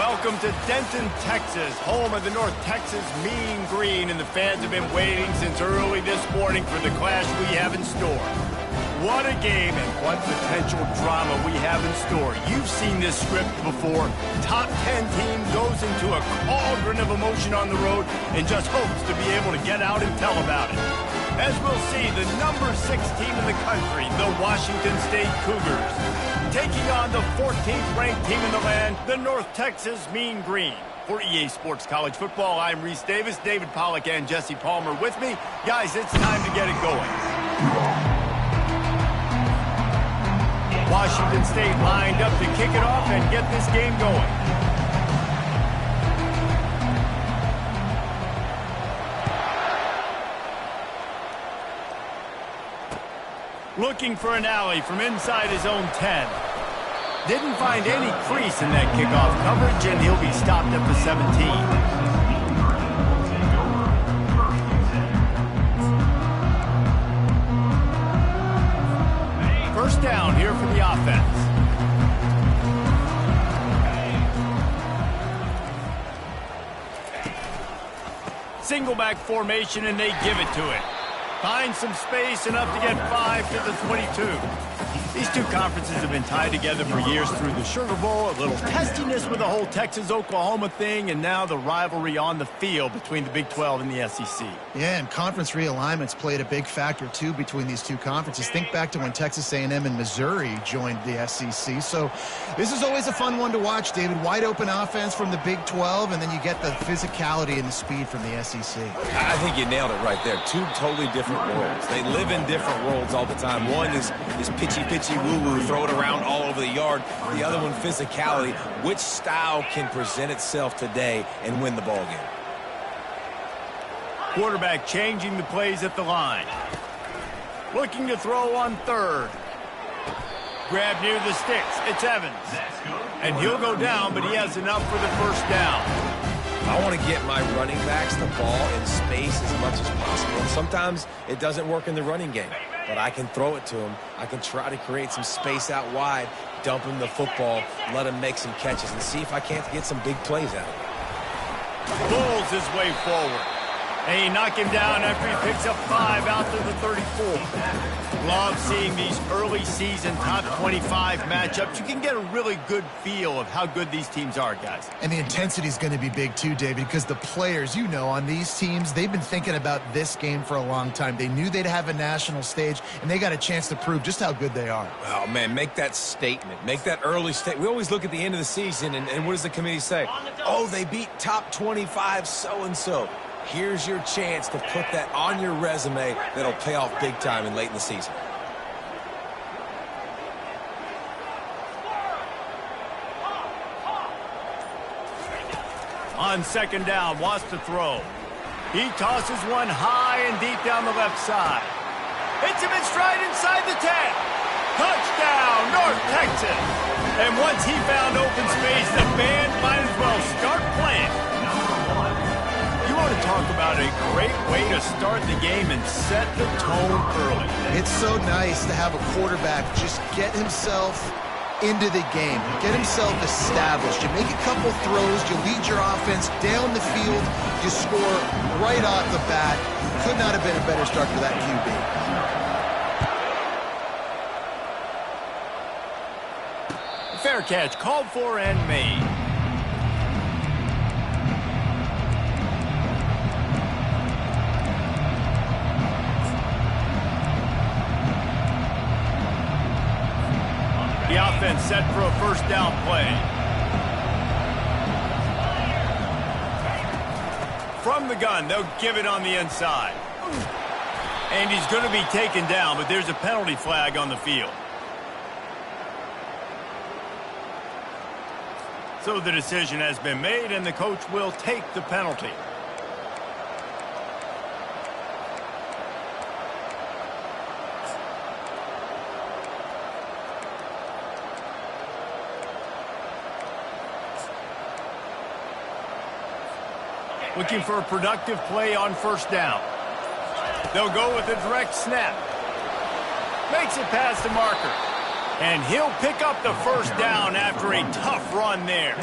Welcome to Denton, Texas, home of the North Texas Mean Green, and the fans have been waiting since early this morning for the clash we have in store. What a game and what potential drama we have in store. You've seen this script before. Top 10 team goes into a cauldron of emotion on the road and just hopes to be able to get out and tell about it. As we'll see, the number 6 team in the country, the Washington State Cougars, taking on the 14th ranked team in the land, the North Texas Mean Green. For EA Sports College Football, I'm Reese Davis, David Pollack and Jesse Palmer with me. Guys, it's time to get it going. Washington State lined up to kick it off and get this game going. Looking for an alley from inside his own 10. Didn't find any crease in that kickoff coverage, and he'll be stopped at the 17. First down here for the offense. Single back formation, and they give it to it. Finds some space, enough to get 5 to the 22. These two conferences have been tied together for years through the Sugar Bowl, a little testiness with the whole Texas-Oklahoma thing, and now the rivalry on the field between the Big 12 and the SEC. Yeah, and conference realignments played a big factor, too, between these two conferences. Think back to when Texas A&M and Missouri joined the SEC. So this is always a fun one to watch, David. Wide open offense from the Big 12, and then you get the physicality and the speed from the SEC. I think you nailed it right there. Two totally different worlds. They live in different worlds all the time. One is pitchy woo-woo, throw it around all over the yard. The other one, physicality. Which style can present itself today and win the ball game? Quarterback changing the plays at the line. Looking to throw on third. Grab near the sticks. It's Evans. And he'll go down, but he has enough for the first down. I want to get my running backs the ball in space as much as possible. And sometimes it doesn't work in the running game, but I can throw it to him. I can try to create some space out wide, dump him the football, let him make some catches, and see if I can't get some big plays out of it. Pulls his way forward. And he knocked him down after he picks up 5 out to the 34. Love seeing these early season top 25 matchups. You can get a really good feel of how good these teams are, guys. And the intensity is going to be big too, David, because the players, you know, on these teams, they've been thinking about this game for a long time. They knew they'd have a national stage, and they got a chance to prove just how good they are. Oh, man, make that statement. Make that early statement. We always look at the end of the season, and what does the committee say? Oh, they beat top 25 so-and-so. Here's your chance to put that on your resume that'll pay off big time and late in the season. On second down, wants to throw. He tosses one high and deep down the left side. Hits him in stride inside the 10. Touchdown, North Texas. And once he found open space, the band might as well start playing. You want to talk about a great way to start the game and set the tone early. It's so nice to have a quarterback just get himself into the game, get himself established. You make a couple throws, you lead your offense down the field, you score right off the bat. Could not have been a better start for that QB. Fair catch, called for and made. The offense set for a first down play. From the gun, they'll give it on the inside. And he's going to be taken down, but there's a penalty flag on the field. So the decision has been made, and the coach will take the penalty. Looking for a productive play on first down. They'll go with a direct snap. Makes it past the marker. And he'll pick up the first down after a tough run there.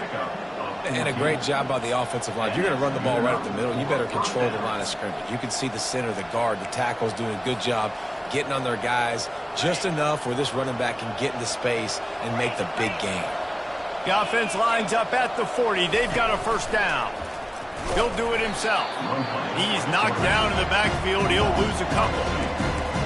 And a great job by the offensive line. If you're going to run the ball right up the middle, you better control the line of scrimmage. You can see the center, the guard, the tackles doing a good job getting on their guys just enough where this running back can get into space and make the big gain. The offense lines up at the 40. They've got a first down. He'll do it himself. He's knocked down in the backfield. He'll lose a couple.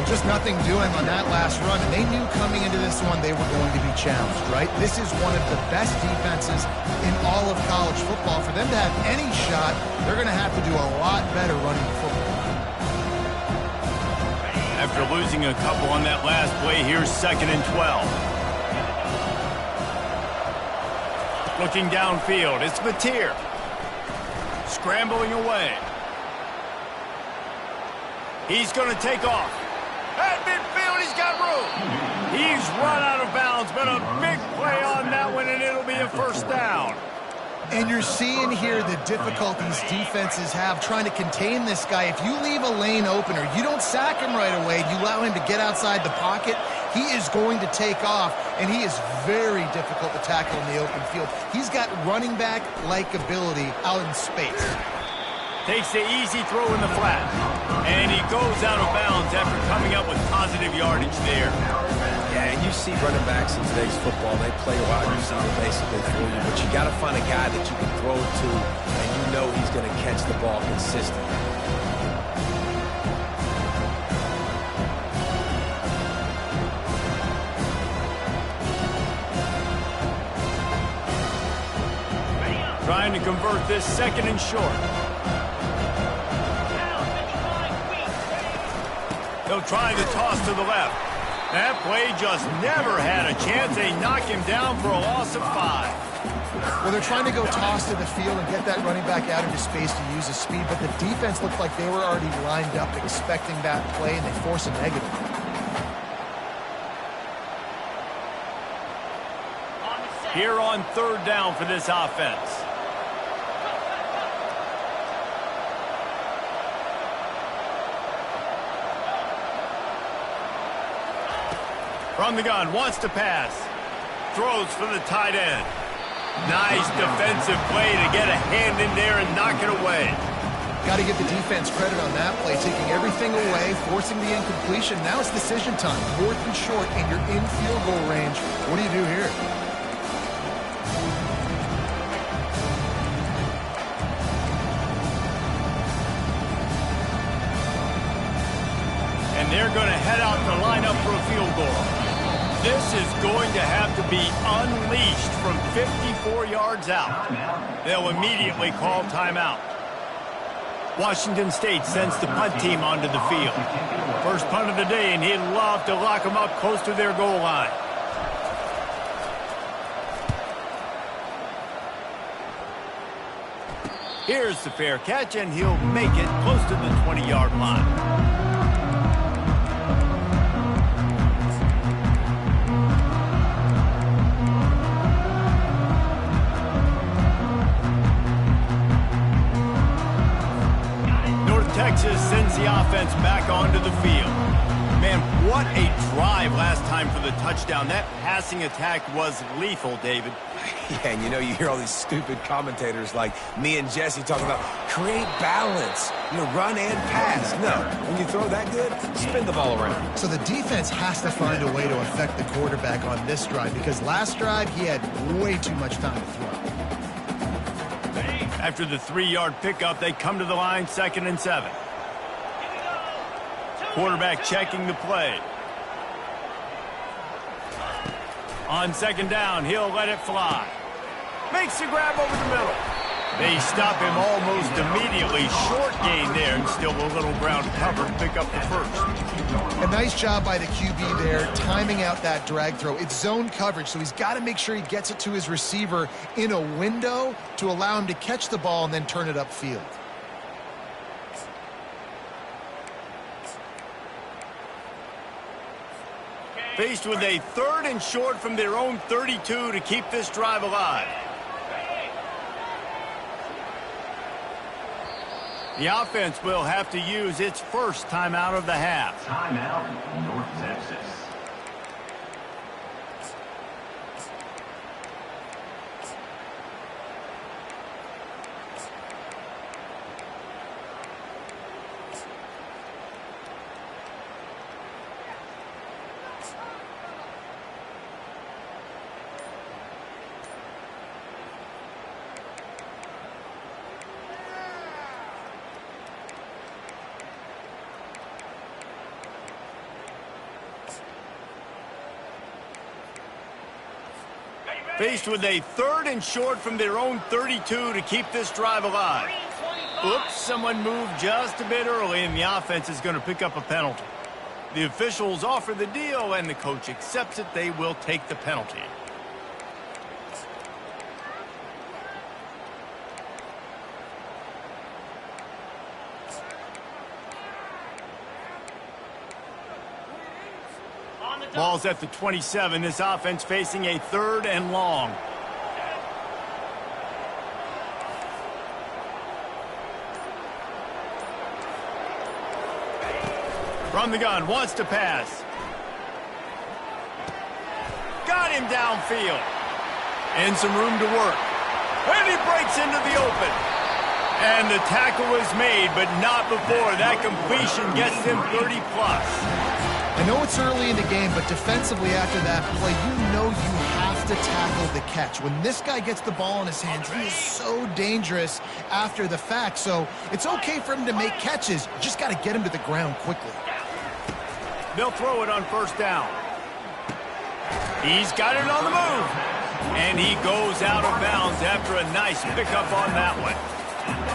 Just nothing doing on that last run, and they knew coming into this one they were going to be challenged, right? This is one of the best defenses in all of college football. For them to have any shot, they're going to have to do a lot better running the football. After losing a couple on that last play, here's 2nd and 12. Looking downfield, it's Mateer. Scrambling away. He's going to take off. At midfield, he's got room. He's run out of bounds, but a big play on that one, and it'll be a first down. And you're seeing here the difficulties defenses have trying to contain this guy. If you leave a lane open or you don't sack him right away, you allow him to get outside the pocket, he is going to take off, and he is very difficult to tackle in the open field. He's got running back-like ability out in space. Takes the easy throw in the flat. And he goes out of bounds after coming up with positive yardage there. Yeah, and you see running backs in today's football, they play wide receiver basically for you, but you got to find a guy that you can throw to and you know he's going to catch the ball consistently. Trying to convert this 2nd and short. They'll try the toss to the left. That play just never had a chance. They knock him down for a loss of 5. Well, they're trying to go toss to the field and get that running back out into space to use his speed, but the defense looked like they were already lined up expecting that play, and they force a negative. Here on 3rd down for this offense. From the gun, wants to pass. Throws for the tight end. Nice defensive play to get a hand in there and knock it away. Got to give the defense credit on that play, taking everything away, forcing the incompletion. Now it's decision time. 4th and short, and you're in field goal range. What do you do here? And they're going to head out to line up for a field goal. This is going to have to be unleashed from 54 yards out. They'll immediately call timeout. Washington State sends the punt team onto the field. First punt of the day, and he'd love to lock them up close to their goal line. Here's the fair catch, and he'll make it close to the 20-yard line. Texas sends the offense back onto the field. Man, what a drive last time for the touchdown. That passing attack was lethal, David. Yeah, and you know, you hear all these stupid commentators like me and Jesse talking about create balance, run and pass. No, when you throw that good, spin the ball around. So the defense has to find a way to affect the quarterback on this drive, because last drive he had way too much time to throw. After the 3-yard pickup, they come to the line, 2nd and 7. Quarterback checking the play. On 2nd down, he'll let it fly. Makes the grab over the middle. They stop him almost immediately. Short gain there, and still a little ground cover to pick up the first. A nice job by the QB there, timing out that drag throw. It's zone coverage, so he's got to make sure he gets it to his receiver in a window to allow him to catch the ball and then turn it upfield. Faced with a 3rd and short from their own 32 to keep this drive alive. The offense will have to use its first timeout of the half. Timeout, North Texas. Faced with a 3rd and short from their own 32 to keep this drive alive. Oops, someone moved just a bit early, and the offense is going to pick up a penalty. The officials offer the deal, and the coach accepts it. They will take the penalty. Ball's at the 27. This offense facing a 3rd and long. From the gun, wants to pass. Got him downfield. And some room to work. And he breaks into the open. And the tackle is made, but not before. That completion gets him 30+. I know it's early in the game, but defensively after that play, you know you have to tackle the catch. When this guy gets the ball in his hands, he is so dangerous after the fact. So it's okay for him to make catches. You just got to get him to the ground quickly. They'll throw it on 1st down. He's got it on the move. And he goes out of bounds after a nice pickup on that one.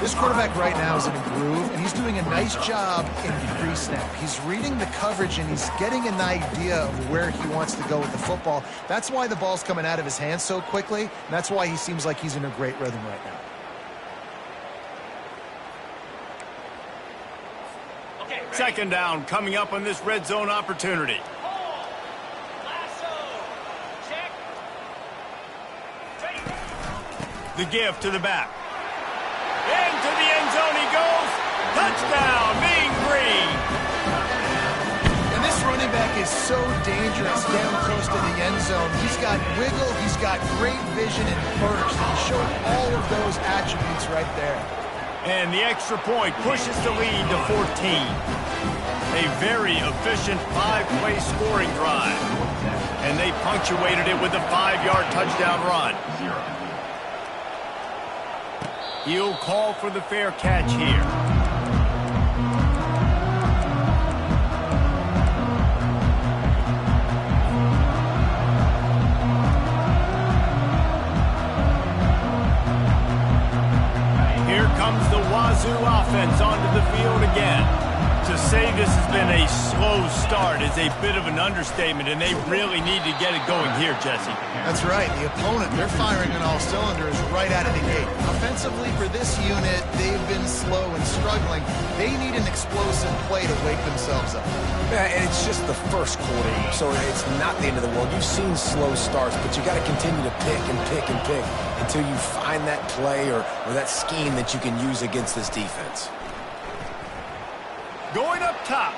This quarterback right now is in a groove, and he's doing a nice job in pre-snap. He's reading the coverage, and he's getting an idea of where he wants to go with the football. That's why the ball's coming out of his hands so quickly, and that's why he seems like he's in a great rhythm right now. Okay, 2nd down coming up on this red zone opportunity. The give to the back. Into the end zone he goes. Touchdown, Mean Green. And this running back is so dangerous down close to the end zone. He's got wiggle, he's got great vision and burst. He showed all of those attributes right there. And the extra point pushes the lead to 14. A very efficient 5-play scoring drive. And they punctuated it with a 5-yard touchdown run. He'll call for the fair catch here. Here comes the Wazoo offense onto the field again. To say this has been a slow start is a bit of an understatement, and they really need to get it going here, Jesse. That's right. The opponent, they're firing on all cylinders right out of the gate. Offensively, for this unit, they've been slow and struggling. They need an explosive play to wake themselves up. Yeah, and it's just the first quarter, so it's not the end of the world. You've seen slow starts, but you got to continue to pick and pick and pick until you find that play or that scheme that you can use against this defense. Going up top.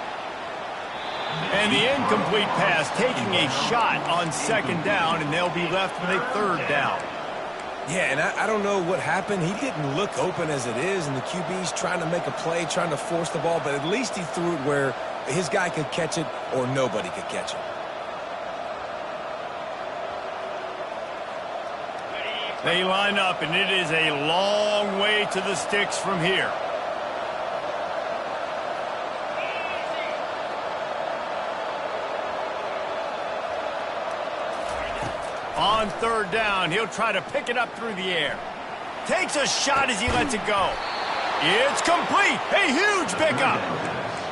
And the incomplete pass taking a shot on 2nd down, and they'll be left with a 3rd down. Yeah, and I don't know what happened. He didn't look open as it is, and the QB's trying to make a play, trying to force the ball, but at least he threw it where his guy could catch it or nobody could catch it. They line up, and it is a long way to the sticks from here. On 3rd down, he'll try to pick it up through the air. Takes a shot as he lets it go. It's complete. A huge pickup.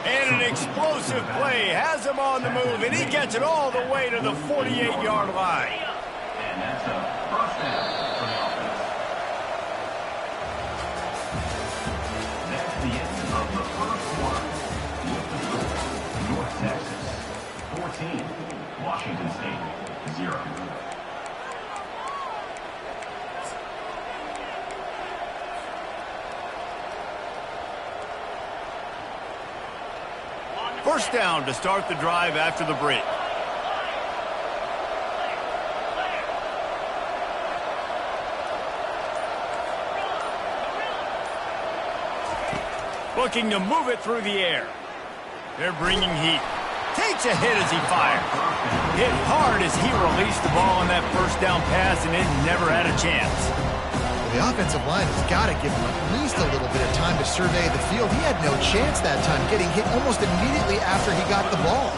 And an explosive play has him on the move, and he gets it all the way to the 48-yard line. And that's a 1st down for the offense. That's the end of the 1st quarter. With the score, North Texas 14, Washington State 0. First down to start the drive after the break. Looking to move it through the air. They're bringing heat. Takes a hit as he fires. Hit hard as he released the ball on that 1st down pass, and it never had a chance. The offensive line has got to give him at least a little bit of time to survey the field. He had no chance that time, getting hit almost immediately after he got the ball.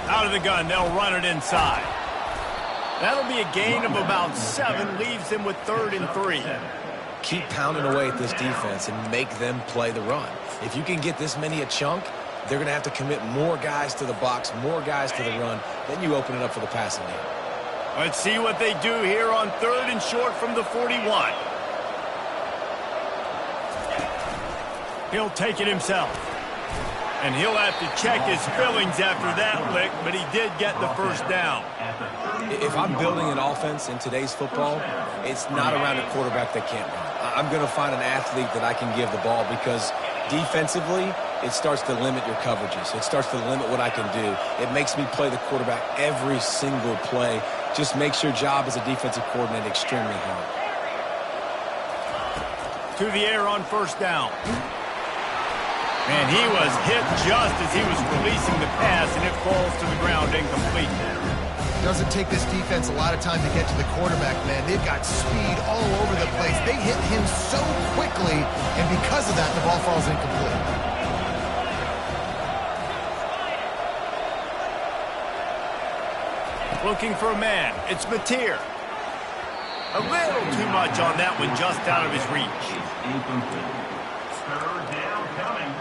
Out of the gun, they'll run it inside. That'll be a gain of about 7, leaves him with 3rd and 3. Keep pounding away at this defense and make them play the run. If you can get this many a chunk, they're going to have to commit more guys to the box, more guys to the run. Then you open it up for the passing game. Let's see what they do here on 3rd and short from the 41. He'll take it himself. And he'll have to check his fillings after that lick, but he did get the first down. If I'm building an offense in today's football, it's not around a quarterback that can't run. I'm going to find an athlete that I can give the ball because defensively, it starts to limit your coverages. It starts to limit what I can do. It makes me play the quarterback every single play. Just makes your job as a defensive coordinator extremely hard. To the air on 1st down. And he was hit just as he was releasing the pass, and it falls to the ground incomplete. Doesn't take this defense a lot of time to get to the quarterback, man. They've got speed all over the place. They hit him so quickly, and because of that, the ball falls incomplete. Looking for a man. It's Mateer. A little too much on that one, just out of his reach. Incomplete. 3rd down coming.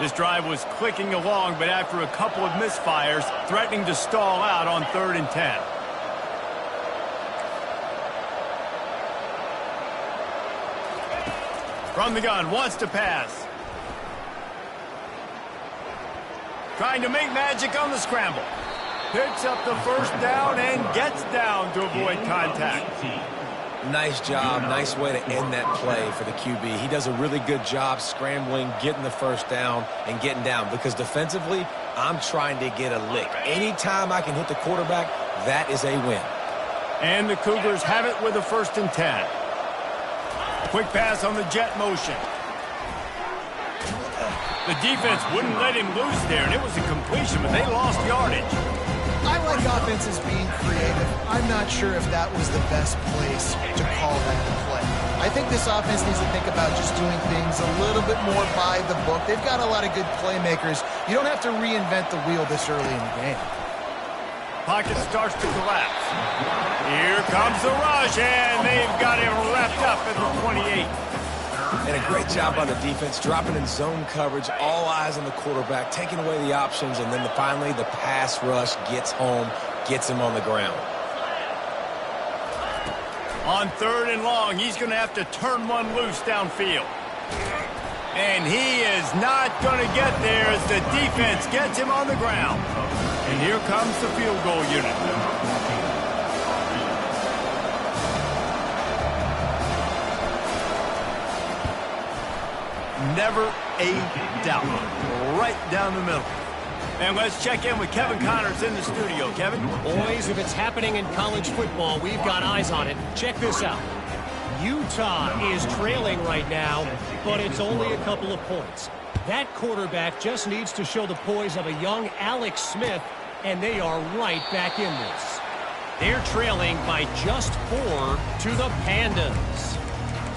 This drive was clicking along, but after a couple of misfires, threatening to stall out on 3rd and 10. From the gun, wants to pass. Trying to make magic on the scramble. Picks up the 1st down and gets down to avoid contact. Nice job. Nice way to end that play for the QB. He does a really good job scrambling, getting the 1st down, and getting down. Because defensively, I'm trying to get a lick. Anytime I can hit the quarterback, that is a win. And the Cougars have it with a 1st and 10. Quick pass on the jet motion. The defense wouldn't let him loose there, and it was a completion, but they lost yardage. I like offenses being creative. I'm not sure if that was the best place to call that play. I think this offense needs to think about just doing things a little bit more by the book. They've got a lot of good playmakers. You don't have to reinvent the wheel this early in the game. Pocket starts to collapse. Here comes the rush, and they've got him wrapped up at the 28. And a great job by the defense, dropping in zone coverage, all eyes on the quarterback, taking away the options, and then finally the pass rush gets home, gets him on the ground. On 3rd and long, he's going to have to turn one loose downfield. And he is not going to get there as the defense gets him on the ground. And here comes the field goal unit. Never a doubt. Right down the middle. And let's check in with Kevin Connors in the studio. Kevin? Boys, if it's happening in college football, we've got eyes on it. Check this out. Utah is trailing right now, but it's only a couple of points. That quarterback just needs to show the poise of a young Alex Smith, and they are right back in this. They're trailing by just 4 to the Pandas.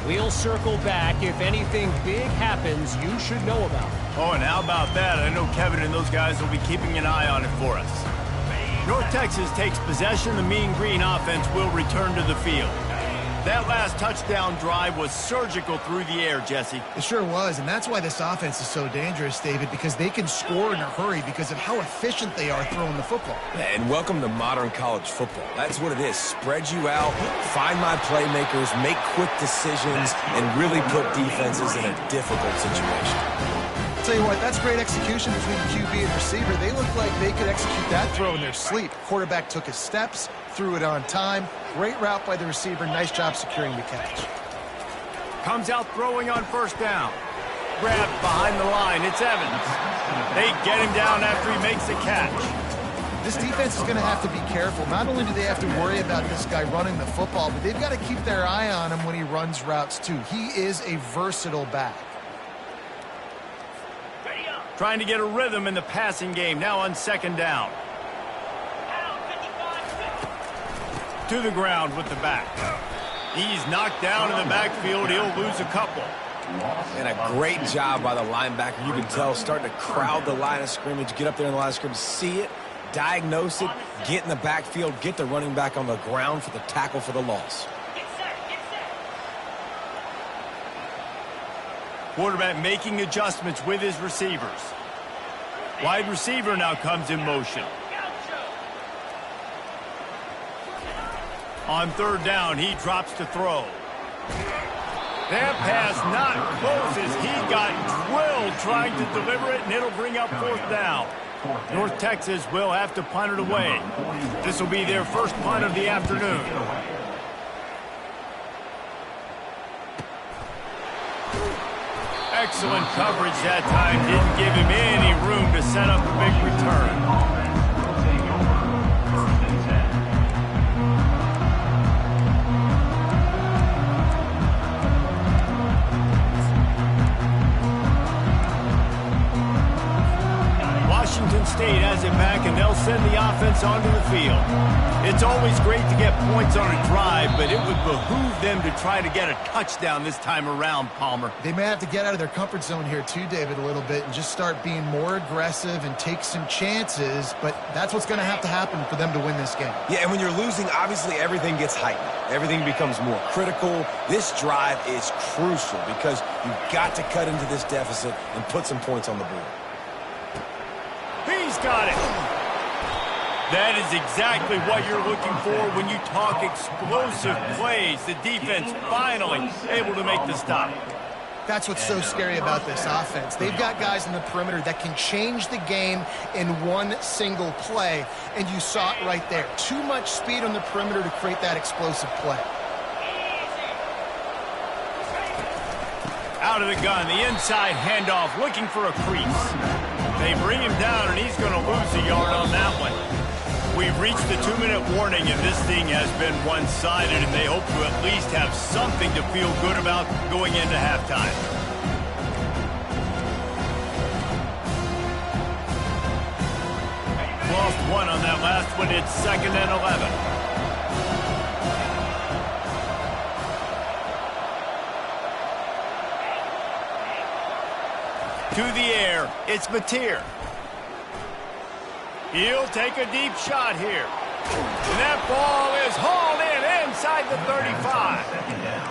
We'll circle back. If anything big happens, you should know about it. Oh, and how about that? I know Kevin and those guys will be keeping an eye on it for us. North Texas takes possession. The Mean Green offense will return to the field. That last touchdown drive was surgical through the air, Jesse. It sure was, and that's why this offense is so dangerous, David, because they can score in a hurry because of how efficient they are throwing the football. And welcome to modern college football. That's what it is. Spread you out, find my playmakers, make quick decisions, and really put defenses in a difficult situation. I'll tell you what, that's great execution between the QB and receiver. They look like they could execute that throw in their sleep. Quarterback took his steps, threw it on time. Great route by the receiver. Nice job securing the catch. Comes out throwing on 1st down. Grabbed behind the line. It's Evans. They get him down after he makes the catch. This defense is going to have to be careful. Not only do they have to worry about this guy running the football, but they've got to keep their eye on him when he runs routes too. He is a versatile back. Trying to get a rhythm in the passing game. Now on 2nd down. To the ground with the back. He's knocked down in the backfield. He'll lose a couple. And a great job by the linebacker. You can tell, starting to crowd the line of scrimmage, get up there in the line of scrimmage, see it, diagnose it, get in the backfield, get the running back on the ground for the tackle for the loss. Quarterback making adjustments with his receivers. Wide receiver now comes in motion. On third down, he drops to throw. That pass not close as he got drilled trying to deliver it, and it'll bring up fourth down. North Texas will have to punt it away. This will be their first punt of the afternoon. Excellent coverage that time. Didn't give him any room to set up a big return. Washington State has it back, and they'll send the offense onto the field. It's always great to get points on a drive, but it would behoove them to try to get a touchdown this time around, Palmer. They may have to get out of their comfort zone here too, David, a little bit and just start being more aggressive and take some chances, but that's what's going to happen for them to win this game. Yeah, and when you're losing, obviously everything gets heightened. Everything becomes more critical. This drive is crucial because you've got to cut into this deficit and put some points on the board. He's got it. That is exactly what you're looking for when you talk explosive plays. The defense finally able to make the stop. That's what's so scary about this offense. They've got guys in the perimeter that can change the game in one single play, and you saw it right there. Too much speed on the perimeter to create that explosive play. Out of the gun, the inside handoff, looking for a crease. They bring him down, and he's going to lose a yard on that one. We've reached the 2-minute warning, and this thing has been one-sided, and they hope to at least have something to feel good about going into halftime. Lost one on that last one. It's 2nd and 11. To the air, it's Mateer. He'll take a deep shot here. And that ball is hauled in inside the 35.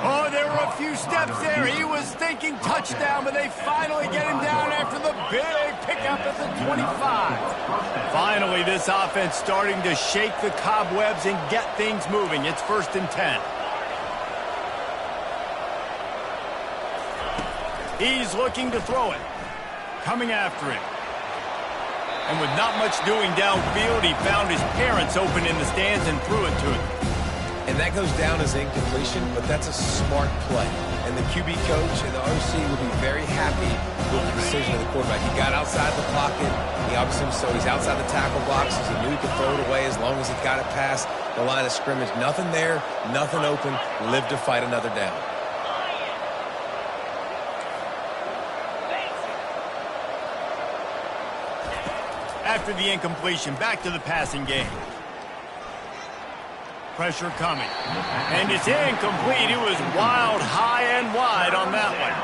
Oh, there were a few steps there. He was thinking touchdown, but they finally get him down after the big pickup at the 25. Finally, this offense starting to shake the cobwebs and get things moving. It's 1st and 10. He's looking to throw it. Coming after him. And with not much doing downfield, he found his parents open in the stands and threw it to him. And that goes down as incompletion, but that's a smart play. And the QB coach and the OC will be very happy with the decision of the quarterback. He got outside the pocket. He obviously so he's outside the tackle boxes. He knew he could throw it away as long as he got it past the line of scrimmage. Nothing there, nothing open. Live to fight another down. After the incompletion, back to the passing game. Pressure coming. And it's incomplete. It was wild, high and wide on that one.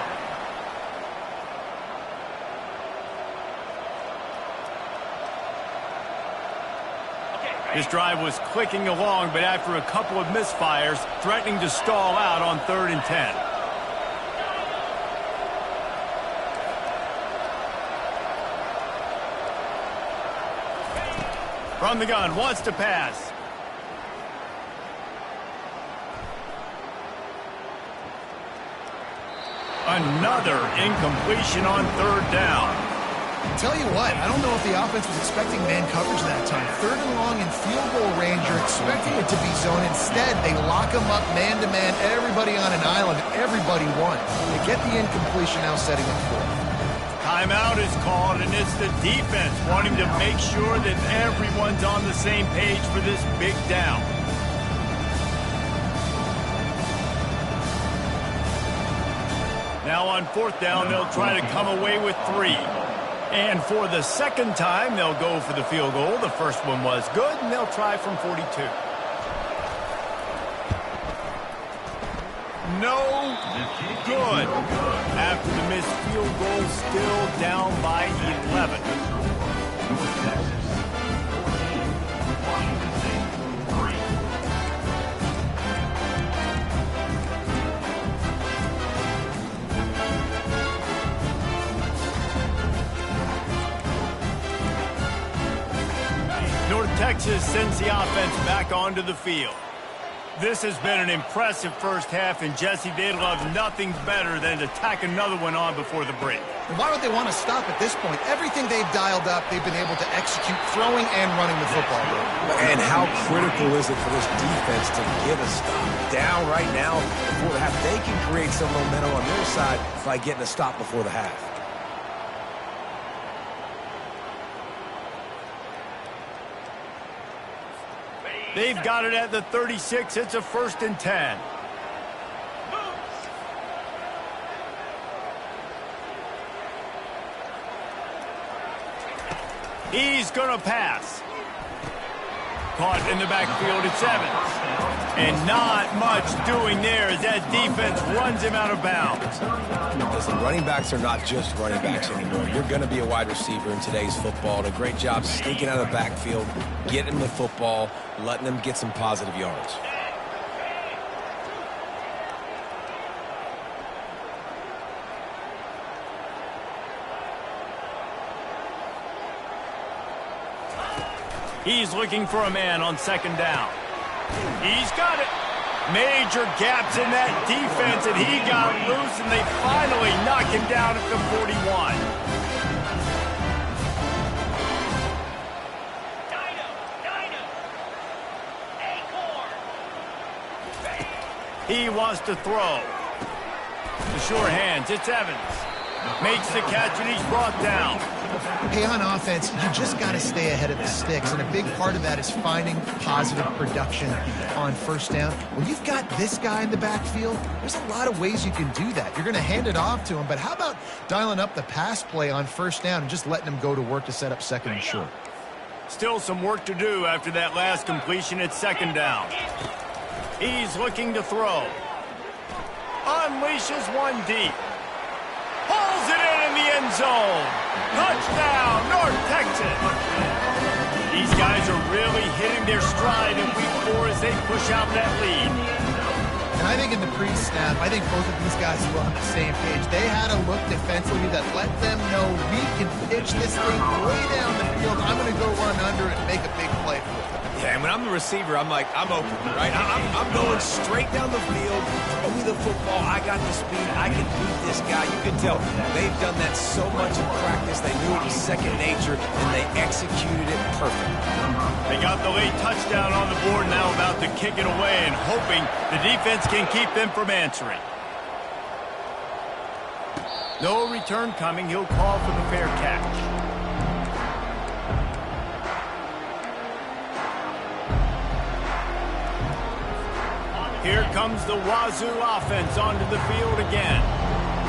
This drive was clicking along, but after a couple of misfires, threatening to stall out on 3rd and 10. From the gun, wants to pass. Another incompletion on 3rd down. Tell you what, I don't know if the offense was expecting man coverage that time. 3rd and long in field goal range, you're expecting it to be zone. Instead, they lock them up man-to-man, everybody on an island, everybody won. They get the incompletion now setting up for it. Timeout is called, and it's the defense wanting to make sure that everyone's on the same page for this big down. Now on 4th down, they'll try to come away with 3. And for the 2nd time, they'll go for the field goal. The first one was good, and they'll try from 42. No good. After the missed field goal, still down by 11. North Texas 14, Washington State 3. North Texas sends the offense back onto the field. This has been an impressive first half, and Jesse, they'd love nothing better than to tack another one on before the break. And why would they want to stop at this point? Everything they've dialed up, they've been able to execute throwing and running the football. And how critical is it for this defense to get a stop down right now before the half? They can create some momentum on their side by getting a stop before the half. They've got it at the 36. It's a 1st and 10. He's going to pass. Caught in the backfield, it's Evans. And not much doing there as that defense runs him out of bounds. Listen, running backs are not just running backs anymore. You're going to be a wide receiver in today's football. And a great job sneaking out of the backfield, getting the football, letting them get some positive yards. He's looking for a man on 2nd down. He's got it. Major gaps in that defense, and he got loose, and they finally knock him down at the 41. He wants to throw. The sure hands, it's Evans. Makes the catch, and he's brought down. Hey, on offense, you just got to stay ahead of the sticks, and a big part of that is finding positive production on 1st down. When you've got this guy in the backfield, there's a lot of ways you can do that. You're going to hand it off to him, but how about dialing up the pass play on 1st down and just letting him go to work to set up 2nd and short? Still some work to do after that last completion at 2nd down. He's looking to throw. Unleashes one deep. Pulls it in the end zone. Touchdown, North Texas. These guys are really hitting their stride in week 4 as they push out that lead. And I think in the pre-snap, I think both of these guys were on the same page. They had a look defensively that let them know we can pitch this thing way down the field. I'm going to go run under it and make a big play for it. Yeah, and when I'm the receiver, I'm like, I'm open, right? I'm going straight down the field. Throw me the football. I got the speed. I can beat this guy. You can tell they've done that so much in practice. They knew it was second nature, and they executed it perfect. They got the late touchdown on the board, now about to kick it away and hoping the defense can keep them from answering. No return coming. He'll call for the fair catch. Here comes the Wazoo offense onto the field again.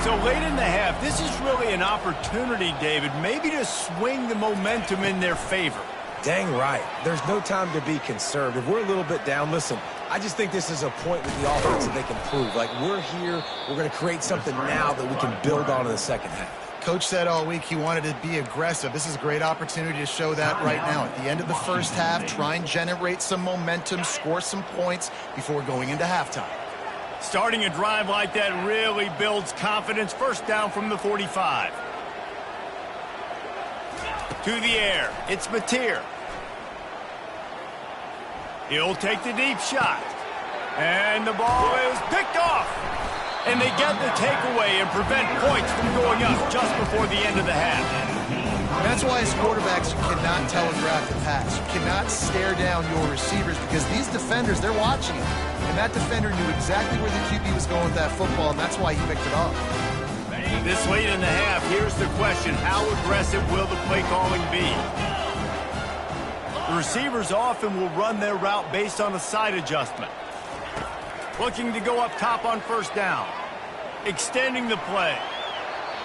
So late in the half, this is really an opportunity, David, maybe to swing the momentum in their favor. Dang right. There's no time to be conservative. We're a little bit down. Listen, I just think this is a point with the offense that they can prove. Like, we're here, we're going to create something now that we can build on in the 2nd half. Coach said all week he wanted to be aggressive. This is a great opportunity to show that right now. At the end of the 1st half, try and generate some momentum, score some points before going into halftime. Starting a drive like that really builds confidence. 1st down from the 45. To the air. It's Mateer. He'll take the deep shot. And the ball is picked off. And they get the takeaway and prevent points from going up just before the end of the half. And that's why as quarterbacks, you cannot telegraph the pass. You cannot stare down your receivers because these defenders, they're watching it. And that defender knew exactly where the QB was going with that football, and that's why he picked it off. This late in the half, here's the question. How aggressive will the play calling be? The receivers often will run their route based on a side adjustment. Looking to go up top on 1st down. Extending the play.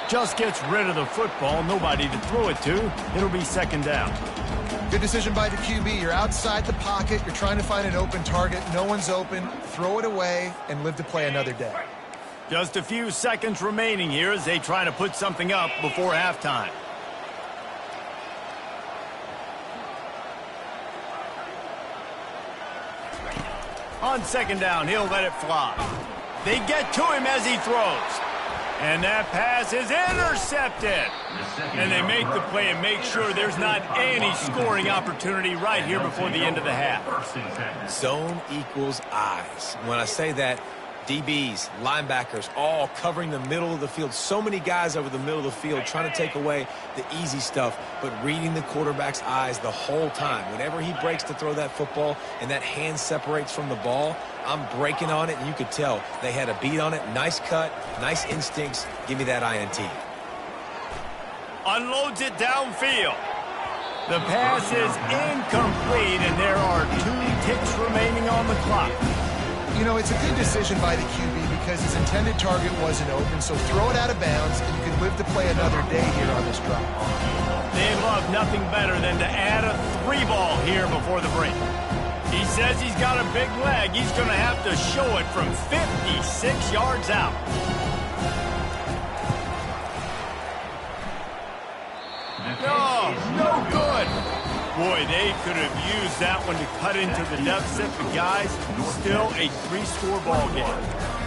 Just gets rid of the football. Nobody to throw it to. It'll be 2nd down. Good decision by the QB. You're outside the pocket. You're trying to find an open target. No one's open. Throw it away and live to play another day. Just a few seconds remaining here as they try to put something up before halftime. On second down, he'll let it fly. They get to him as he throws. And that pass is intercepted. And they make the play and make sure there's not any scoring opportunity right here before the end of the half. Zone equals eyes. When I say that, DBs, linebackers, all covering the middle of the field. So many guys over the middle of the field trying to take away the easy stuff, but reading the quarterback's eyes the whole time. Whenever he breaks to throw that football and that hand separates from the ball, I'm breaking on it, and you could tell they had a beat on it. Nice cut, nice instincts. Give me that INT. Unloads it downfield. The pass is incomplete, and there are 2 ticks remaining on the clock. You know, it's a good decision by the QB because his intended target wasn't open, so throw it out of bounds, and you can live to play another day here on this drive. They love nothing better than to add a 3-ball here before the break. He says he's got a big leg. He's going to have to show it from 56 yards out. Oh, no good. Boy, they could have used that one to cut into the deficit, but guys, still a 3-score ball game.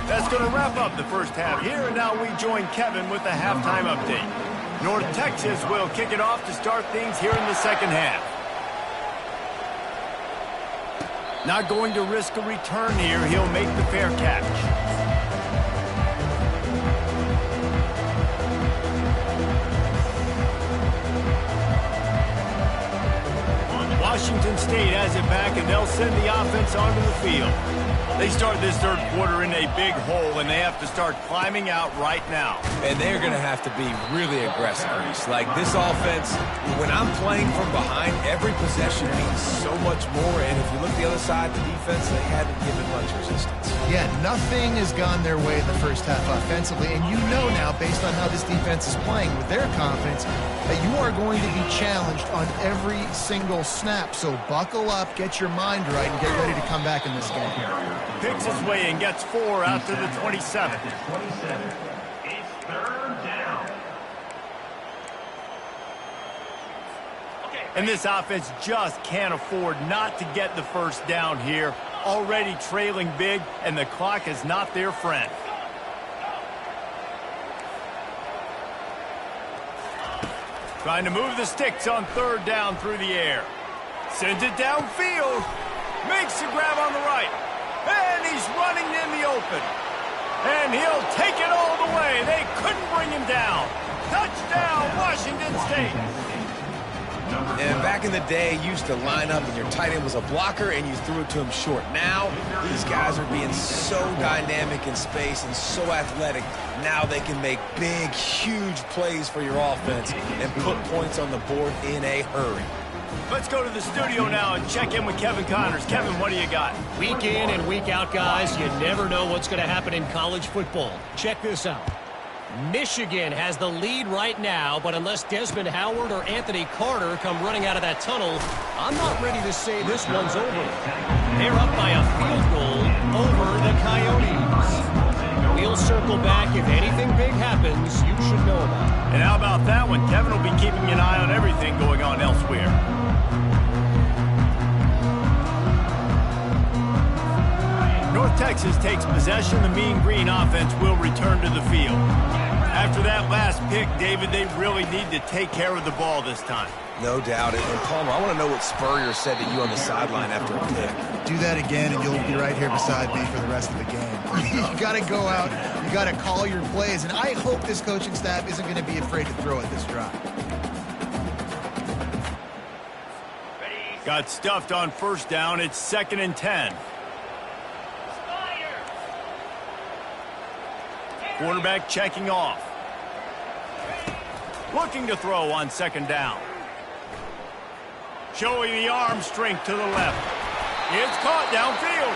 That's going to wrap up the first half here, and now we join Kevin with the halftime update. North Texas will kick it off to start things here in the second half. Not going to risk a return here. He'll make the fair catch. Washington State has it back, and they'll send the offense onto the field. They start this third quarter in a big hole, and they have to start climbing out right now. And they're going to have to be really aggressive. Like this offense, when I'm playing from behind, every possession means so much more. And if you look the other side, the defense, they haven't given much resistance. Yeah, nothing has gone their way in the first half offensively. And you know now, based on how this defense is playing with their confidence, that you are going to be challenged on every single snap. So buckle up, get your mind right, and get ready to come back in this game. Picks his way and gets 4 out to the 27. It's third down. And this offense just can't afford not to get the first down here. Already trailing big, and the clock is not their friend. Trying to move the sticks on third down through the air. Sends it downfield. Makes the grab on the right. And he's running in the open. And he'll take it all the way. They couldn't bring him down. Touchdown, Washington State. And back in the day, you used to line up and your tight end was a blocker and you threw it to him short. Now, these guys are being so dynamic in space and so athletic. Now they can make big, huge plays for your offense and put points on the board in a hurry. Let's go to the studio now and check in with Kevin Connors. Kevin, what do you got? Week in and week out, guys, you never know what's going to happen in college football. Check this out. Michigan has the lead right now, but unless Desmond Howard or Anthony Carter come running out of that tunnel, I'm not ready to say this one's over. They're up by a field goal over the Coyotes. We'll circle back. If anything big happens, you should know about it. And how about that one? Kevin will be keeping an eye on everything going on elsewhere. North Texas takes possession. The Mean Green offense will return to the field. After that last pick, David, they really need to take care of the ball this time. No doubt. And Palmer, I want to know what Spurrier said to you on the sideline after a pick. Do that again, and you'll be right here beside me for the rest of the game. You got to go out. You got to call your plays. And I hope this coaching staff isn't going to be afraid to throw at this drive. Got stuffed on first down. It's 2nd and 10. Quarterback checking off. Looking to throw on 2nd down. Showing the arm strength to the left. It's caught downfield.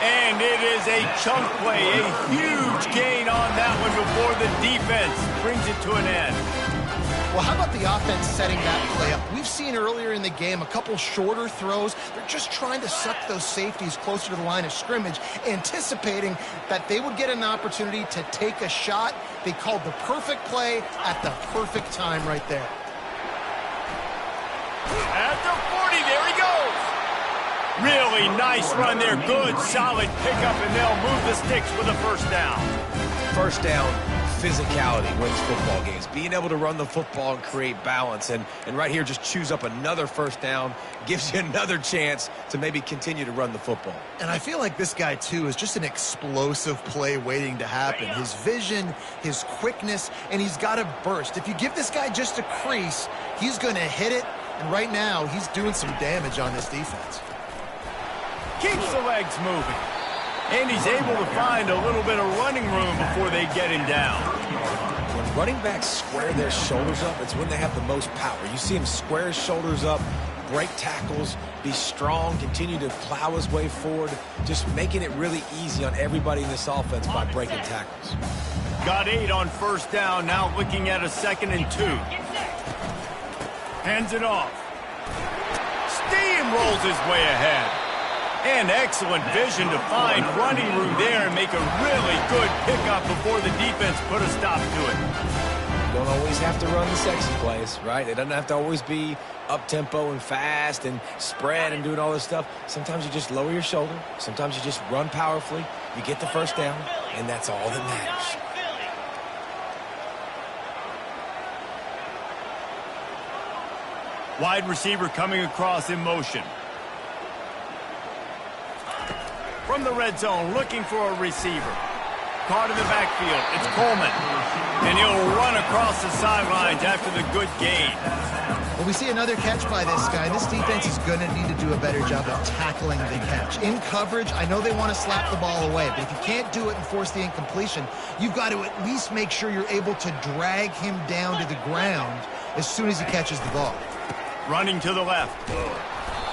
And it is a chunk play. A huge gain on that one before the defense brings it to an end. Well, how about the offense setting that play up? We've seen earlier in the game a couple shorter throws. They're just trying to suck those safeties closer to the line of scrimmage, anticipating that they would get an opportunity to take a shot. They called the perfect play at the perfect time right there. At the 40, there he goes. Really nice run there. Good, solid pickup, and they'll move the sticks with a first down. First down, physicality wins football games. Being able to run the football and create balance. And right here, just choose up another first down, gives you another chance to maybe continue to run the football. And I feel like this guy, too, is just an explosive play waiting to happen. His vision, his quickness, and he's got a burst. If you give this guy just a crease, he's going to hit it. And right now, he's doing some damage on this defense. Keeps the legs moving. And he's able to find a little bit of running room before they get him down. When running backs square their shoulders up, it's when they have the most power. You see him square his shoulders up, break tackles, be strong, continue to plow his way forward, just making it really easy on everybody in this offense by breaking tackles. Got 8 on first down, now looking at a 2nd and 2. Hands it off. Steamrolls his way ahead. And excellent vision to find running room there and make a really good pickup before the defense put a stop to it. You don't always have to run the sexy plays, right? It doesn't have to always be up-tempo and fast and spread and doing all this stuff. Sometimes you just lower your shoulder. Sometimes you just run powerfully. You get the first down, and that's all that matters. Wide receiver coming across in motion. From the red zone, looking for a receiver. Caught in the backfield. It's Coleman. And he'll run across the sidelines after the good gain. Well, we see another catch by this guy. This defense is going to need to do a better job of tackling the catch. In coverage, I know they want to slap the ball away, but if you can't do it and force the incompletion, you've got to at least make sure you're able to drag him down to the ground as soon as he catches the ball. Running to the left.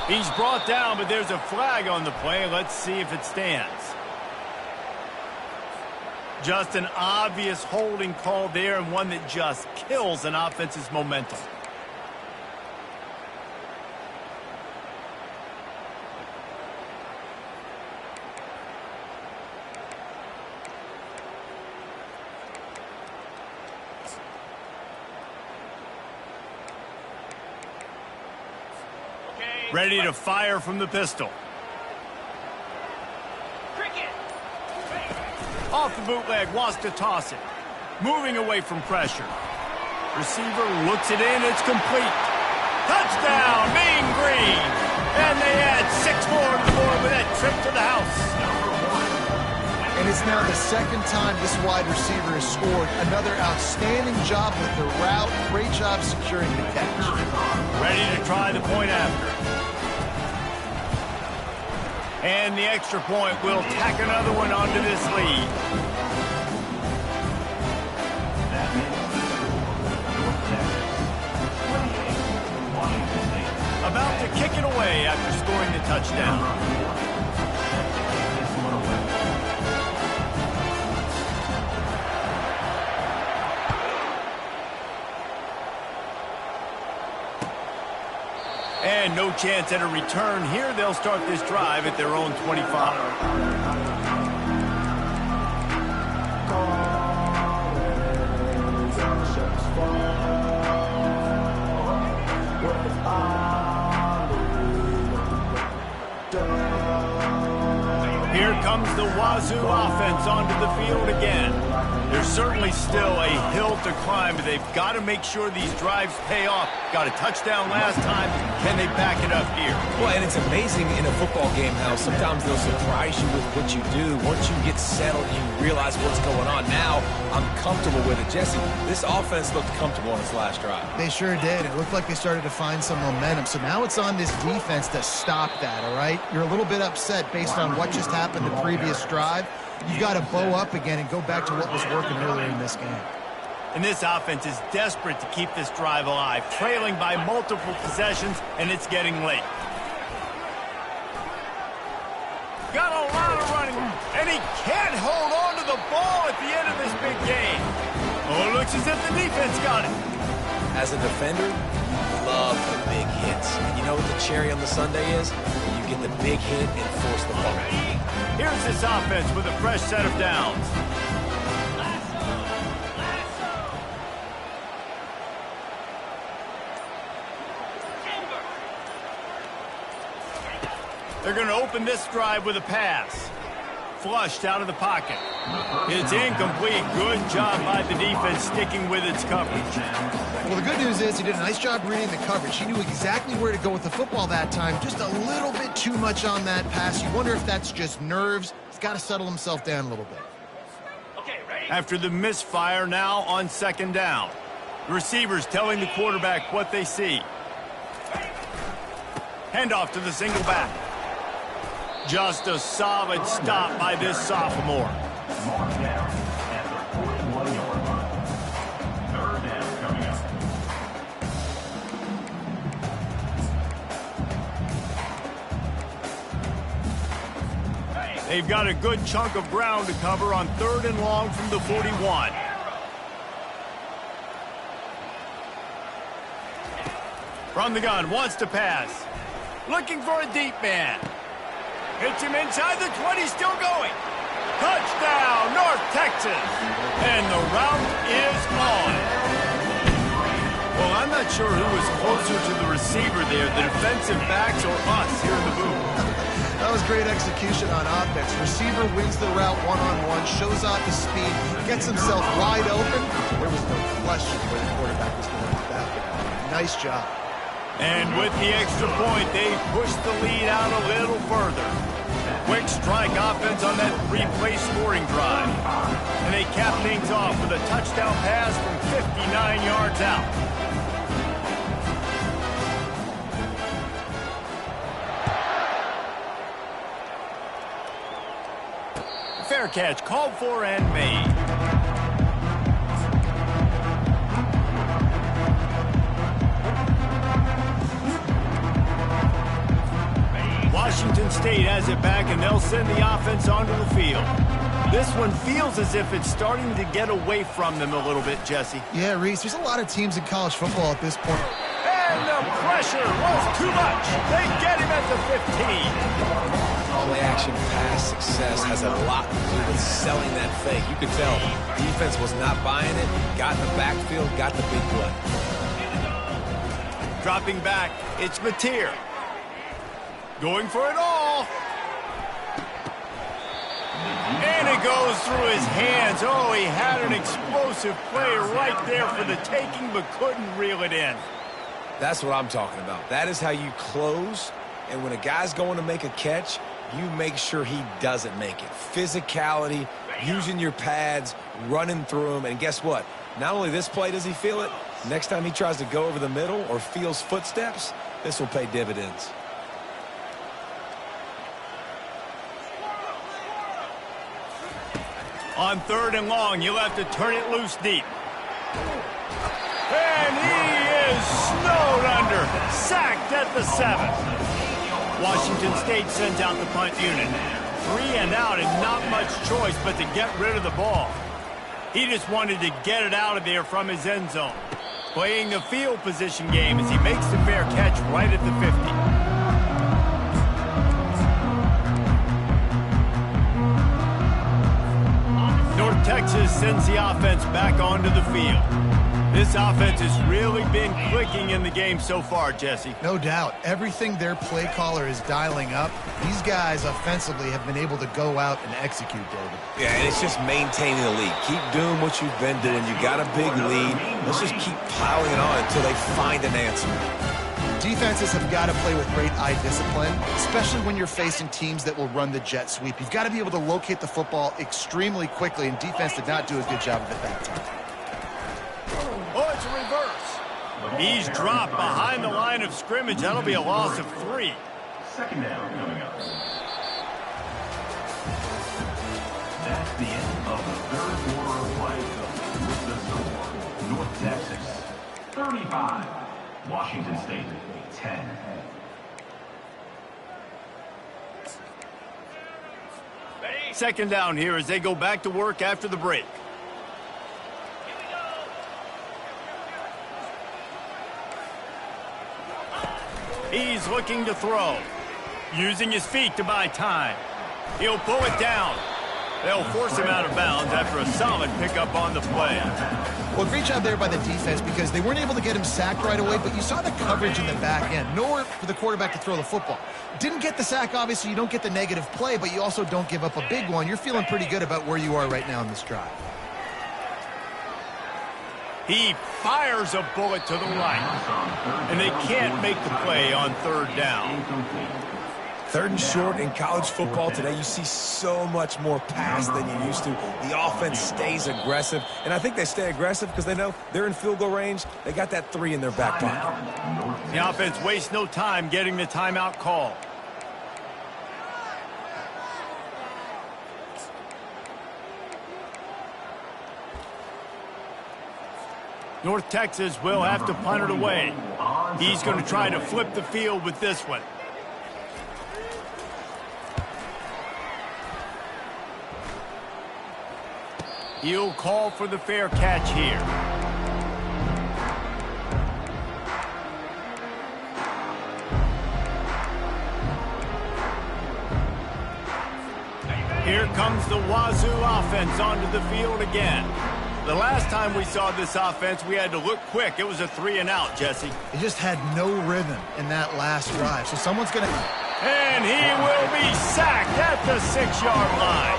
He's brought down, but there's a flag on the play. Let's see if it stands. Just an obvious holding call there, and one that just kills an offense's momentum. Ready to fire from the pistol. Off the bootleg, wants to toss it. Moving away from pressure. Receiver looks it in, it's complete. Touchdown, Mean Green. And they add 6 more to the board with that trip to the house. And it's now the 2nd time this wide receiver has scored. Another outstanding job with the route. Great job securing the catch. Ready to try the point after. And the extra point will tack another one onto this lead. About to kick it away after scoring the touchdown. And no chance at a return here. They'll start this drive at their own 25. Here comes the Wazoo offense onto the field again. There's certainly still a hill to climb, but they've got to make sure these drives pay off. Got a touchdown last time. Can they back it up here? Well, and it's amazing in a football game how sometimes they'll surprise you with what you do. Once you get settled, you realize what's going on. Now, I'm comfortable with it. Jesse, this offense looked comfortable on its last drive. They sure did. It looked like they started to find some momentum. So now it's on this defense to stop that, all right? You're a little bit upset based on what just happened the previous drive. You've got to bow up again and go back to what was working earlier in this game. And this offense is desperate to keep this drive alive, trailing by multiple possessions, and it's getting late. Got a lot of running, and he can't hold on to the ball at the end of this big game. Oh, it looks as if the defense got it. As a defender, you love the big hits. And you know what the cherry on the sundae is? You get the big hit and force the fumble. Here's this offense with a fresh set of downs. They're going to open this drive with a pass. Flushed out of the pocket. It's incomplete. Good job by the defense sticking with its coverage. Well, the good news is he did a nice job reading the coverage. He knew exactly where to go with the football that time. Just a little bit too much on that pass. You wonder if that's just nerves. He's got to settle himself down a little bit. After the misfire, now on second down. The receivers telling the quarterback what they see. Handoff to the single back. Just a solid stop by this sophomore. Mark down at the 41-yard line. Third down coming up. They've got a good chunk of ground to cover on third and long from the 41. From the gun, wants to pass. Looking for a deep man. Hits him inside the 20, still going. Touchdown, North Texas. And the route is on. Well, I'm not sure who was closer to the receiver there, the defensive backs or us here in the booth. That was great execution on offense. Receiver wins the route one-on-one, shows off his speed, gets himself wide open. There was no question where the quarterback was going with that. Nice job. And with the extra point, they push the lead out a little further. Quick strike offense on that three-play scoring drive. And they cap things off with a touchdown pass from 59 yards out. Fair catch called for and made. Washington State has it back, and they'll send the offense onto the field. This one feels as if it's starting to get away from them a little bit, Jesse. Yeah, Reese, there's a lot of teams in college football at this point. And the pressure was too much. They get him at the 15. Play-action pass success has a lot to do with selling that fake. You could tell defense was not buying it, got in the backfield, got the big play. Dropping back, it's Mateer. Going for it all. And it goes through his hands. Oh, he had an explosive play right there for the taking, but couldn't reel it in. That's what I'm talking about. That is how you close. And when a guy's going to make a catch, you make sure he doesn't make it. Physicality, using your pads, running through them. And guess what? Not only this play does he feel it, next time he tries to go over the middle or feels footsteps, this will pay dividends. On third and long, you'll have to turn it loose deep. And he is snowed under. Sacked at the 7. Washington State sends out the punt unit. 3 and out and not much choice but to get rid of the ball. He just wanted to get it out of there from his end zone. Playing the field position game as he makes the fair catch right at the 50. North Texas sends the offense back onto the field. This offense has really been clicking in the game so far, Jesse. No doubt. Everything their play caller is dialing up, these guys offensively have been able to go out and execute, David. Yeah, and it's just maintaining the lead. Keep doing what you've been doing. You got a big lead. Let's just keep piling it on until they find an answer. Defenses have got to play with great eye discipline, especially when you're facing teams that will run the jet sweep. You've got to be able to locate the football extremely quickly, and defense did not do a good job of it that time. Oh, it's a reverse. He's dropped behind the line of scrimmage. That'll be a loss of 3. Second down coming up. That's the end of the third quarter of play. With the score, North Texas 35, Washington State 10. Second down here as they go back to work after the break. He's looking to throw. Using his feet to buy time. He'll pull it down. They'll force him out of bounds after a solid pickup on the play. Well, great job there by the defense because they weren't able to get him sacked right away, but you saw the coverage in the back end. Nowhere for the quarterback to throw the football. Didn't get the sack, obviously. You don't get the negative play, but you also don't give up a big one. You're feeling pretty good about where you are right now in this drive. He fires a bullet to the right, and they can't make the play on third down. Third and short in college football today, you see so much more pass than you used to. The offense stays aggressive, and I think they stay aggressive because they know they're in field goal range. They got that 3 in their back pocket. The offense wastes no time getting the timeout call. North Texas will have to punt it away. He's going to try to flip the field with this one. He'll call for the fair catch here. Here comes the Wazoo offense onto the field again. The last time we saw this offense, we had to look quick. It was a 3-and-out, Jesse. It just had no rhythm in that last drive, so someone's going to... And he will be sacked at the 6-yard line.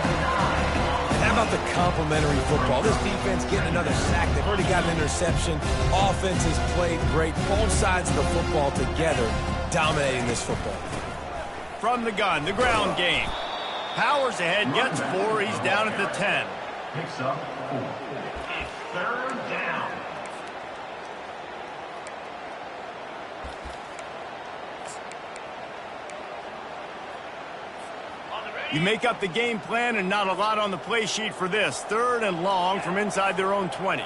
How about the complimentary football? This defense getting another sack. They've already got an interception. Offense has played great. Both sides of the football together dominating this football. From the gun, the ground game. Powers ahead, gets 4. He's down at the 10. Picks up 4. It's third down. You make up the game plan and not a lot on the play sheet for this. 3rd and long from inside their own 20.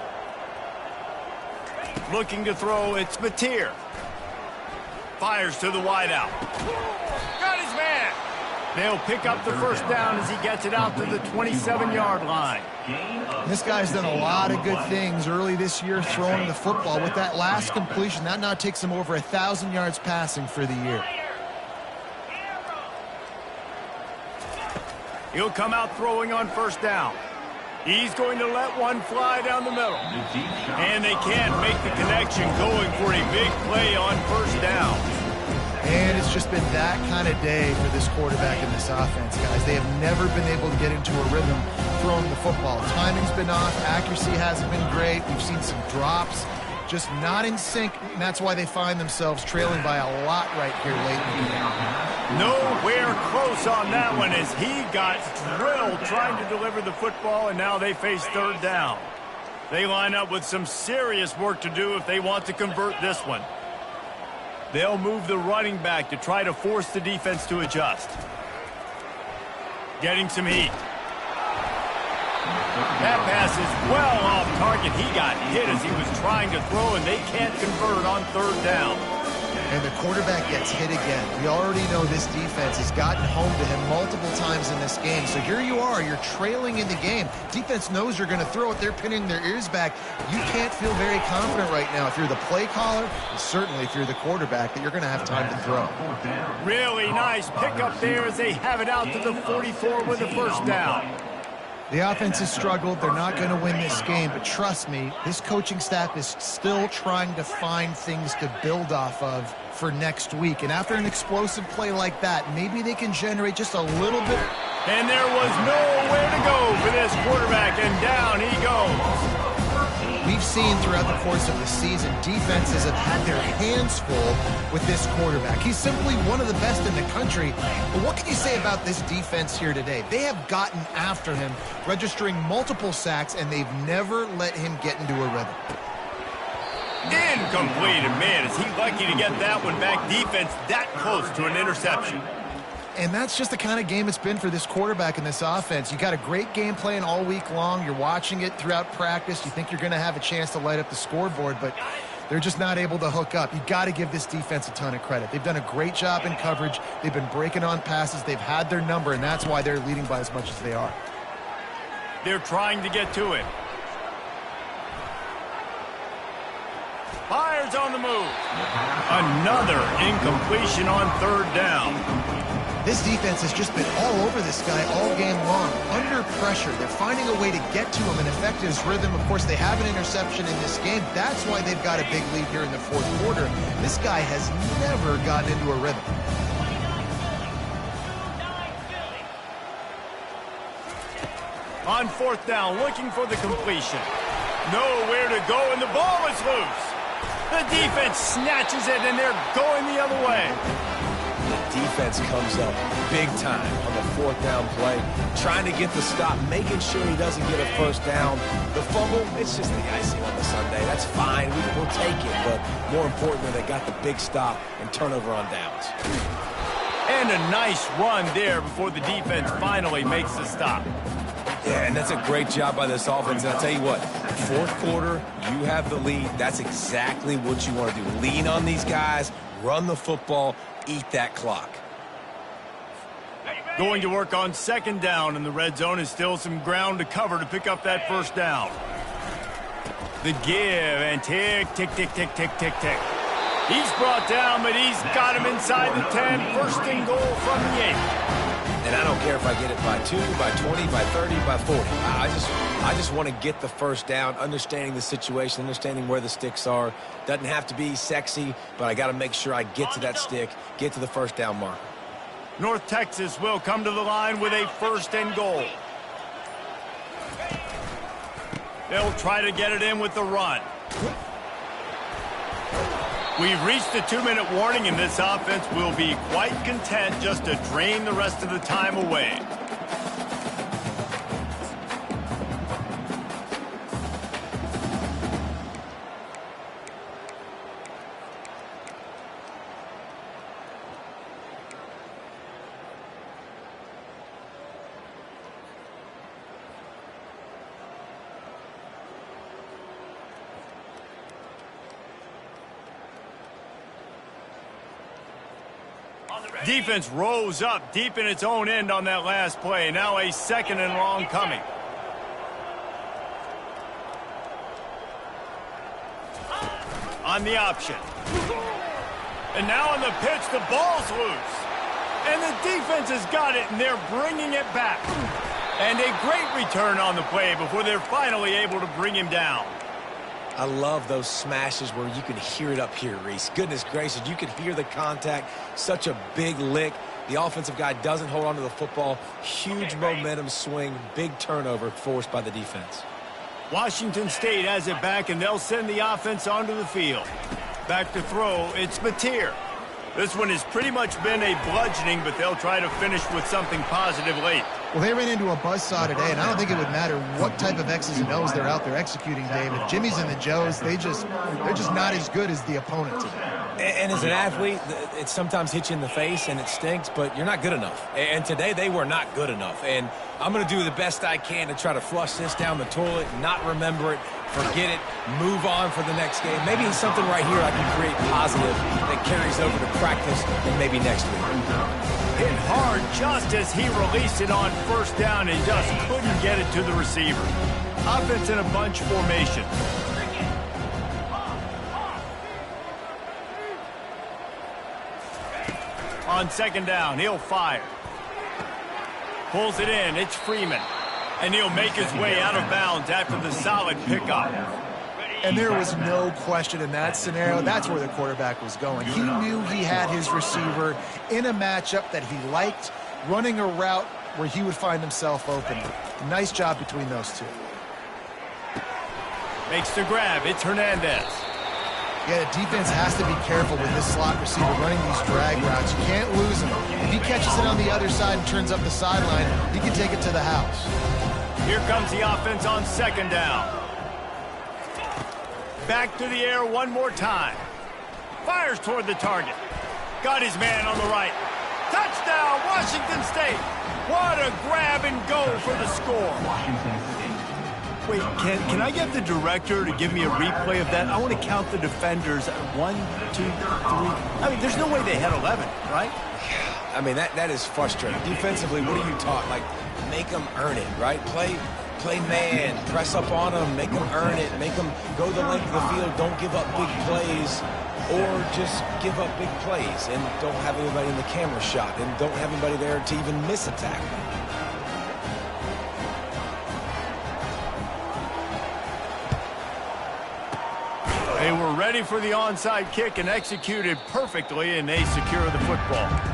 Looking to throw, it's Mateer. Fires to the wideout. Got his man. They'll pick up the first down as he gets it out to the 27-yard line. This guy's done a lot of good things early this year throwing the football. With that last completion, that now takes him over 1,000 yards passing for the year. He'll come out throwing on first down. He's going to let one fly down the middle. And they can't make the connection, going for a big play on first down. And it's just been that kind of day for this quarterback and this offense, guys. They have never been able to get into a rhythm throwing the football. Timing's been off. Accuracy hasn't been great. We've seen some drops. Just not in sync, and that's why they find themselves trailing by a lot right here late in the game. Nowhere close on that one as he got drilled trying to deliver the football, and now they face third down. They line up with some serious work to do if they want to convert this one. They'll move the running back to try to force the defense to adjust. Getting some heat. That pass is well off target. He got hit as he was trying to throw, and they can't convert on third down. And the quarterback gets hit again. We already know this defense has gotten home to him multiple times in this game. So here you are. You're trailing in the game. Defense knows you're going to throw it. They're pinning their ears back. You can't feel very confident right now if you're the play caller, and certainly if you're the quarterback, that you're going to have time to throw. Really nice pickup there as they have it out to the 44 with a first down. The offense has struggled. They're not going to win this game, but trust me, this coaching staff is still trying to find things to build off of for next week. And after an explosive play like that, maybe they can generate just a little bit. And there was nowhere to go for this quarterback, and down he goes. We've seen throughout the course of the season, defenses have had their hands full with this quarterback. He's simply one of the best in the country. But what can you say about this defense here today? They have gotten after him, registering multiple sacks, and they've never let him get into a rhythm. Incomplete, and man, is he lucky to get that one back. Defense that close to an interception. And that's just the kind of game it's been for this quarterback and this offense. You got a great game plan all week long. You're watching it throughout practice. You think you're going to have a chance to light up the scoreboard, but they're just not able to hook up. You got to give this defense a ton of credit. They've done a great job in coverage. They've been breaking on passes. They've had their number, and that's why they're leading by as much as they are. They're trying to get to it. Fires Fires on the move. Another incompletion on third down. This defense has just been all over this guy all game long. Under pressure, they're finding a way to get to him and affect his rhythm. Of course, they have an interception in this game. That's why they've got a big lead here in the fourth quarter. This guy has never gotten into a rhythm. On fourth down, looking for the completion. Nowhere to go, and the ball is loose. The defense snatches it, and they're going the other way. The defense comes up big time on the fourth down play, trying to get the stop, making sure he doesn't get a first down. The fumble, it's just the icing on the sundae. That's fine. We'll take it, but more importantly, they got the big stop and turnover on downs. And a nice run there before the defense finally makes the stop. Yeah, and that's a great job by this offense. And I'll tell you what, fourth quarter, you have the lead. That's exactly what you want to do. Lean on these guys, run the football, eat that clock. Going to work on second down, and the red zone is still some ground to cover to pick up that first down. The give, and tick, tick, tick, tick, tick, tick, tick. He's brought down, but he's got him inside the 10. First and goal from the 8. And I don't care if I get it by 2, by 20, by 30, by 40. I just want to get the first down, understanding the situation, understanding where the sticks are. Doesn't have to be sexy, but I got to make sure I get to that stick, get to the first down mark. North Texas will come to the line with a first and goal. They'll try to get it in with the run. We've reached the 2-minute warning, and this offense will be quite content just to drain the rest of the time away. Defense rose up deep in its own end on that last play. Now a second and long coming. On the option. And now on the pitch, the ball's loose. And the defense has got it, and they're bringing it back. And a great return on the play before they're finally able to bring him down. I love those smashes where you can hear it up here, Reese. Goodness gracious, you can hear the contact. Such a big lick. The offensive guy doesn't hold on to the football. Huge momentum swing, big turnover forced by the defense. Washington State has it back, and they'll send the offense onto the field. Back to throw, it's Mateer. This one has pretty much been a bludgeoning, but they'll try to finish with something positive late. Well, they ran into a buzzsaw today, and I don't think it would matter what type of X's and O's they're out there executing, David. Jimmy's and the Joes, they're just not as good as the opponent today. And as an athlete, it sometimes hits you in the face and it stinks, but you're not good enough. And today they were not good enough. And I'm going to do the best I can to try to flush this down the toilet, not remember it, forget it, move on for the next game. Maybe something right here I can create positive that carries over to practice and maybe next week. Hit hard just as he released it on first down and just couldn't get it to the receiver. Offense in a bunch formation. On second down, he'll fire. Pulls it in, it's Freeman. And he'll make his way out of bounds after the solid pickup. And there was no question in that scenario. That's where the quarterback was going. He knew he had his receiver in a matchup that he liked, running a route where he would find himself open. Nice job between those two. Makes the grab, it's Hernandez. Yeah, the defense has to be careful with this slot receiver running these drag routes. You can't lose him. If he catches it on the other side and turns up the sideline, he can take it to the house. Here comes the offense on second down. Back to the air one more time. Fires toward the target. Got his man on the right. Touchdown, Washington State. What a grab and go for the score. Wait, can I get the director to give me a replay of that? I want to count the defenders. 1, 2, 3. I mean, there's no way they had 11, right? I mean, that is frustrating. Defensively, what are you taught? Like, make them earn it, right? Play Play man, press up on them, make them earn it, make them go the length of the field, don't give up big plays, or just give up big plays and don't have anybody in the camera shot and don't have anybody there to even miss a tackle. They were ready for the onside kick and executed perfectly, and they secure the football.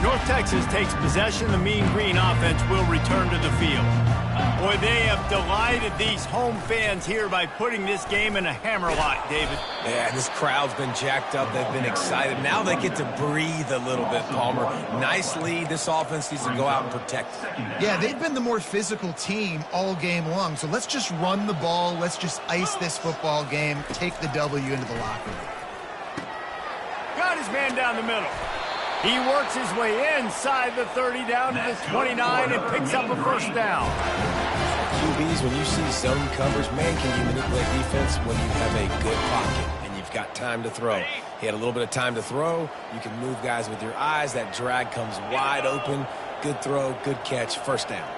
North Texas takes possession. The Mean Green offense will return to the field. Boy, they have delighted these home fans here by putting this game in a hammerlock, David. Yeah, this crowd's been jacked up. They've been excited. Now they get to breathe a little bit, Palmer. Nice lead. This offense needs to go out and protect. Yeah, they've been the more physical team all game long. So let's just run the ball. Let's just ice this football game. Take the W into the locker room. Got his man down the middle. He works his way inside the 30 down to the 29 and picks up a first down. QBs, when you see zone coverage, man, can you manipulate defense when you have a good pocket and you've got time to throw. He had a little bit of time to throw. You can move guys with your eyes. That drag comes wide open. Good throw, good catch, first down.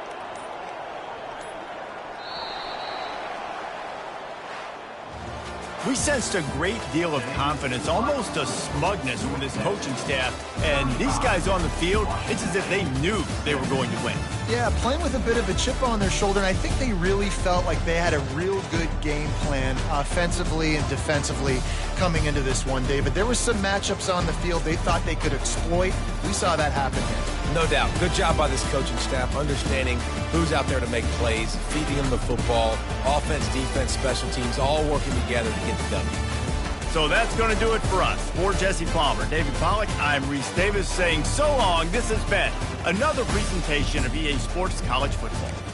We sensed a great deal of confidence, almost a smugness from this coaching staff. And these guys on the field, it's as if they knew they were going to win. Yeah, playing with a bit of a chip on their shoulder, and I think they really felt like they had a real good game plan offensively and defensively coming into this one, David. There were some matchups on the field they thought they could exploit. We saw that happen here. No doubt. Good job by this coaching staff, understanding who's out there to make plays, feeding them the football, offense, defense, special teams, all working together to get the W. So that's going to do it for us. For Jesse Palmer, David Pollack, I'm Reese Davis saying so long. This has been another presentation of EA Sports College Football.